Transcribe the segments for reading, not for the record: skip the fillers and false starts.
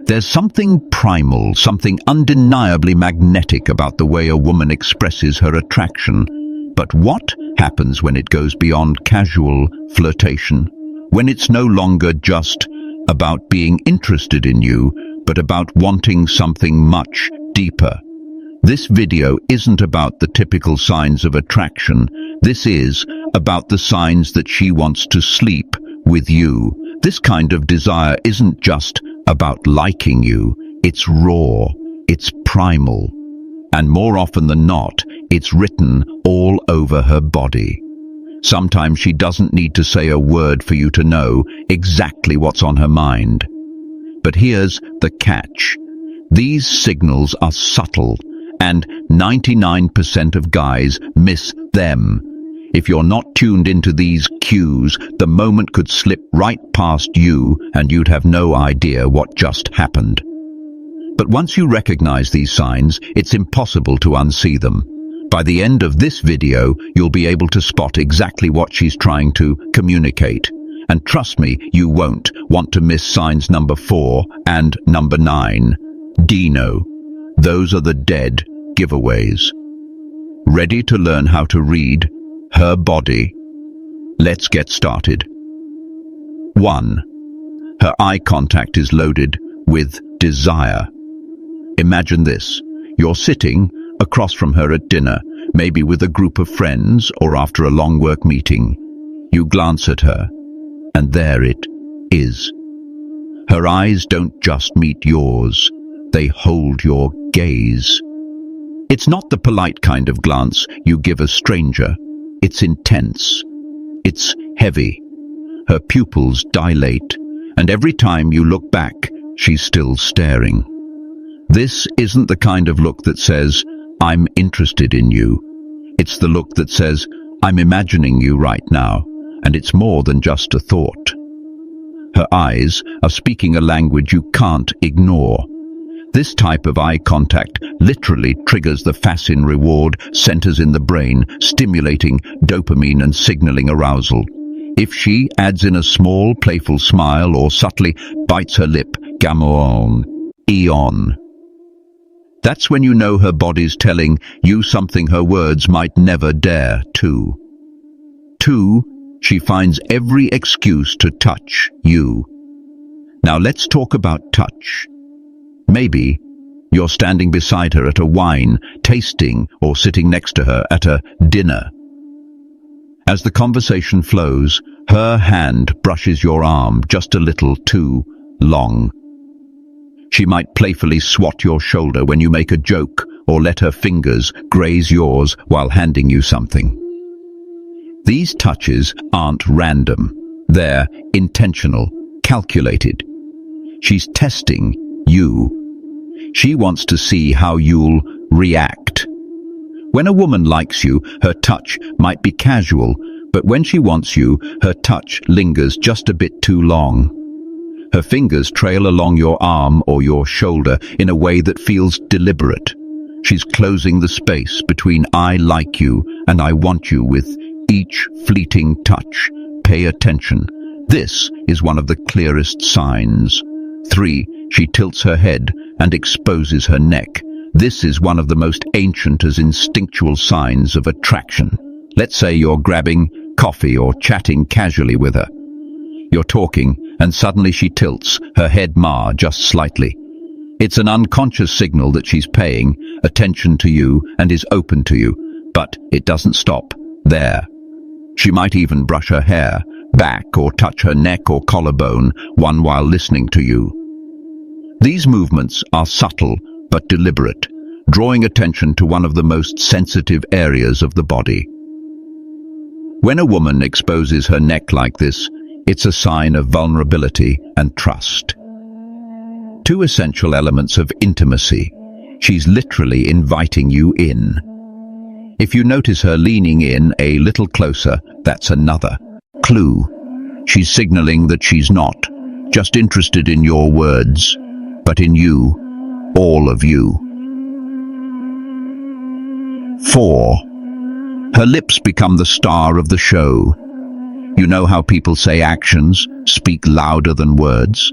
There's something primal, something undeniably magnetic about the way a woman expresses her attraction. But what happens when it goes beyond casual flirtation? When it's no longer just about being interested in you, but about wanting something much deeper? This video isn't about the typical signs of attraction. This is about the signs that she wants to sleep with you. This kind of desire isn't just about liking you. It's raw, it's primal, and more often than not, it's written all over her body. Sometimes she doesn't need to say a word for you to know exactly what's on her mind. But here's the catch. These signals are subtle, and 99% of guys miss them. If you're not tuned into these cues, the moment could slip right past you and you'd have no idea what just happened. But once you recognize these signs, it's impossible to unsee them. By the end of this video, you'll be able to spot exactly what she's trying to communicate. And trust me, you won't want to miss signs number 4 and number 9. Dino. Those are the dead giveaways. Ready to learn how to read her body? Let's get started. 1. Her eye contact is loaded with desire. Imagine this. You're sitting across from her at dinner, maybe with a group of friends or after a long work meeting. You glance at her, and there it is. Her eyes don't just meet yours, they hold your gaze. It's not the polite kind of glance you give a stranger. It's intense. It's heavy. Her pupils dilate, and every time you look back, she's still staring. This isn't the kind of look that says, "I'm interested in you." It's the look that says, "I'm imagining you right now," and it's more than just a thought. Her eyes are speaking a language you can't ignore. This type of eye contact literally triggers the facin reward centers in the brain, stimulating dopamine and signaling arousal. If she adds in a small, playful smile or subtly bites her lip, gamon, eon. That's when you know her body's telling you something her words might never dare to. 2. She finds every excuse to touch you. Now let's talk about touch. Maybe you're standing beside her at a wine tasting or sitting next to her at a dinner. As the conversation flows, her hand brushes your arm just a little too long. She might playfully swat your shoulder when you make a joke or let her fingers graze yours while handing you something. These touches aren't random. They're intentional, calculated. She's testing you. She wants to see how you'll react. When a woman likes you, her touch might be casual, but when she wants you, her touch lingers just a bit too long. Her fingers trail along your arm or your shoulder in a way that feels deliberate. She's closing the space between "I like you" and "I want you" with each fleeting touch. Pay attention. This is one of the clearest signs. 3. She tilts her head and exposes her neck. This is one of the most ancient as instinctual signs of attraction. Let's say you're grabbing coffee or chatting casually with her. You're talking, and suddenly she tilts her head just slightly. It's an unconscious signal that she's paying attention to you and is open to you, but it doesn't stop there. She might even brush her hair back or touch her neck or collarbone, one while listening to you. These movements are subtle but deliberate, drawing attention to one of the most sensitive areas of the body. When a woman exposes her neck like this, it's a sign of vulnerability and trust. 2 essential elements of intimacy. She's literally inviting you in. If you notice her leaning in a little closer, that's another clue. She's signaling that she's not just interested in your words, but in you, all of you. 4. Her lips become the star of the show. You know how people say actions speak louder than words?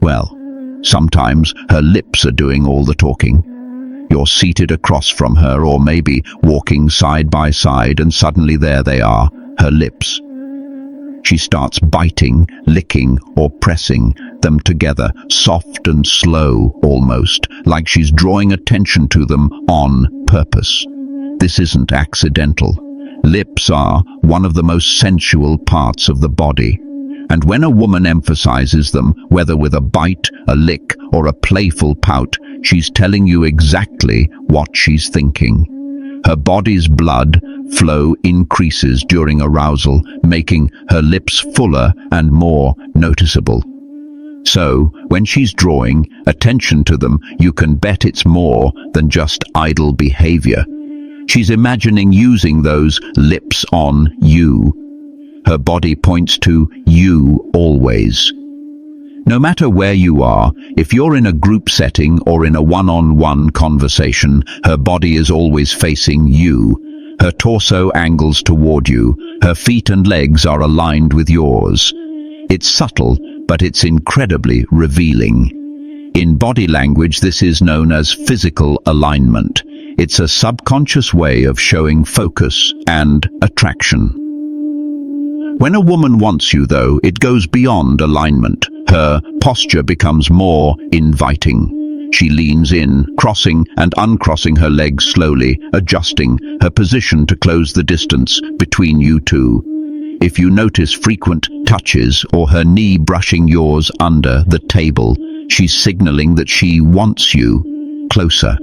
Well, Sometimes her lips are doing all the talking. You're seated across from her, or maybe walking side by side, and suddenly there they are, her lips. She starts biting, licking, or pressing them together, soft and slow almost, like she's drawing attention to them on purpose. This isn't accidental. Lips are one of the most sensual parts of the body. And when a woman emphasizes them, whether with a bite, a lick, or a playful pout, she's telling you exactly what she's thinking. Her body's blood flow increases during arousal, making her lips fuller and more noticeable. So, when she's drawing attention to them, you can bet it's more than just idle behavior. She's imagining using those lips on you. Her body points to you always. No matter where you are, if you're in a group setting or in a one-on-one conversation, her body is always facing you. Her torso angles toward you. Her feet and legs are aligned with yours. It's subtle, but it's incredibly revealing. In body language, this is known as physical alignment. It's a subconscious way of showing focus and attraction. When a woman wants you, though, it goes beyond alignment. Her posture becomes more inviting. She leans in, crossing and uncrossing her legs slowly, adjusting her position to close the distance between you two. If you notice frequent touches or her knee brushing yours under the table, she's signaling that she wants you closer.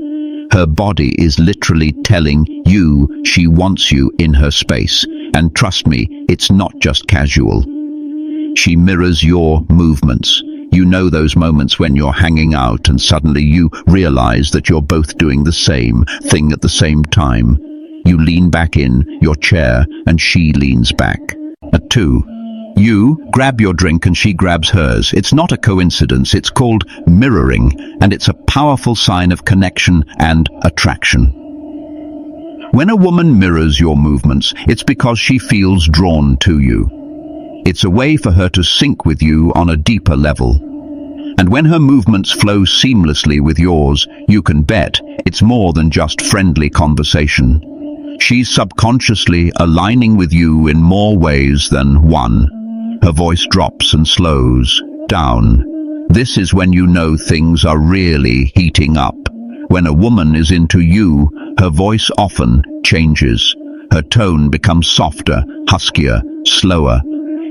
Her body is literally telling you she wants you in her space. And trust me, it's not just casual. She mirrors your movements. You know those moments when you're hanging out and suddenly you realize that you're both doing the same thing at the same time. You lean back in your chair and she leans back. At 2, you grab your drink and she grabs hers. It's not a coincidence. It's called mirroring, and it's a powerful sign of connection and attraction. When a woman mirrors your movements, it's because she feels drawn to you. It's a way for her to sync with you on a deeper level. And when her movements flow seamlessly with yours, you can bet it's more than just friendly conversation. She's subconsciously aligning with you in more ways than one. Her voice drops and slows down. This is when you know things are really heating up. When a woman is into you, her voice often changes. Her tone becomes softer, huskier, slower.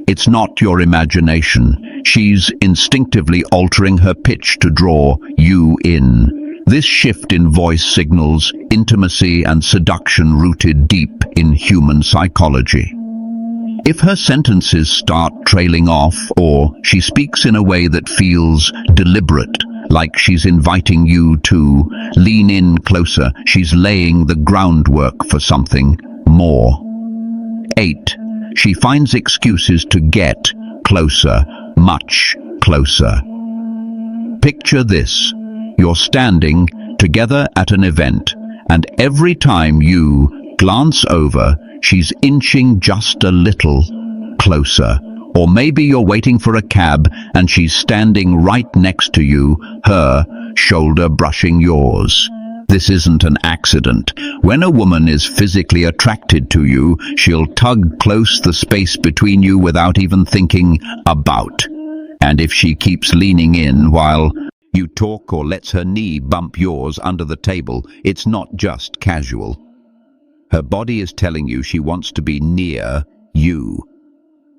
It's not your imagination. She's instinctively altering her pitch to draw you in. This shift in voice signals intimacy and seduction rooted deep in human psychology. If her sentences start trailing off, or she speaks in a way that feels deliberate, like she's inviting you to lean in closer, she's laying the groundwork for something more. 8. She finds excuses to get closer, much closer. Picture this. You're standing together at an event, and every time you glance over, she's inching just a little closer. Or maybe you're waiting for a cab and she's standing right next to you, her shoulder brushing yours. This isn't an accident. When a woman is physically attracted to you, she'll tug close the space between you without even thinking about. And if she keeps leaning in while you talk or lets her knee bump yours under the table, it's not just casual. Her body is telling you she wants to be near you.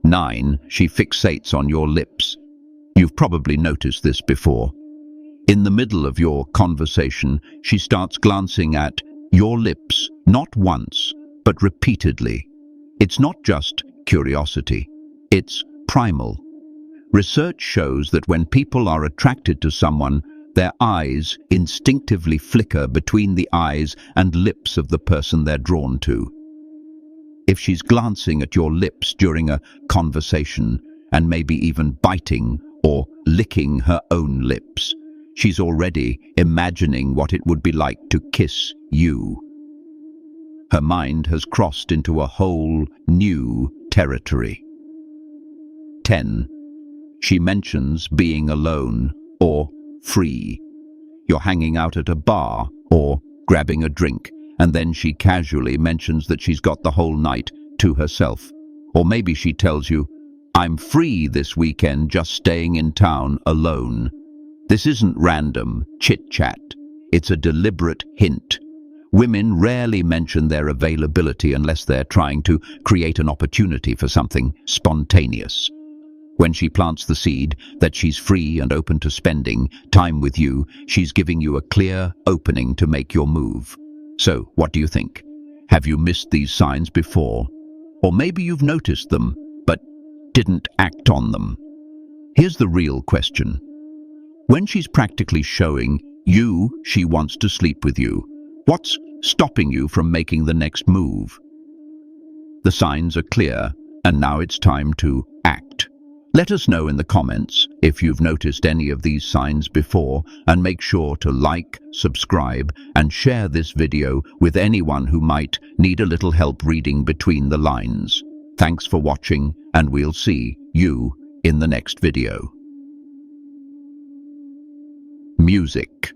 9. She fixates on your lips. You've probably noticed this before. In the middle of your conversation, she starts glancing at your lips, not once, but repeatedly. It's not just curiosity. It's primal. Research shows that when people are attracted to someone, their eyes instinctively flicker between the eyes and lips of the person they're drawn to. If she's glancing at your lips during a conversation, and maybe even biting or licking her own lips, she's already imagining what it would be like to kiss you. Her mind has crossed into a whole new territory. 10. She mentions being alone or free. You're hanging out at a bar or grabbing a drink, and then she casually mentions that she's got the whole night to herself. Or maybe she tells you, "I'm free this weekend, just staying in town alone." This isn't random chit-chat. It's a deliberate hint. Women rarely mention their availability unless they're trying to create an opportunity for something spontaneous. When she plants the seed that she's free and open to spending time with you, she's giving you a clear opening to make your move. So, what do you think? Have you missed these signs before? Or maybe you've noticed them, but didn't act on them. Here's the real question. When she's practically showing you she wants to sleep with you, what's stopping you from making the next move? The signs are clear, and now it's time to act. Let us know in the comments if you've noticed any of these signs before, and make sure to like, subscribe, and share this video with anyone who might need a little help reading between the lines. Thanks for watching, and we'll see you in the next video. Music.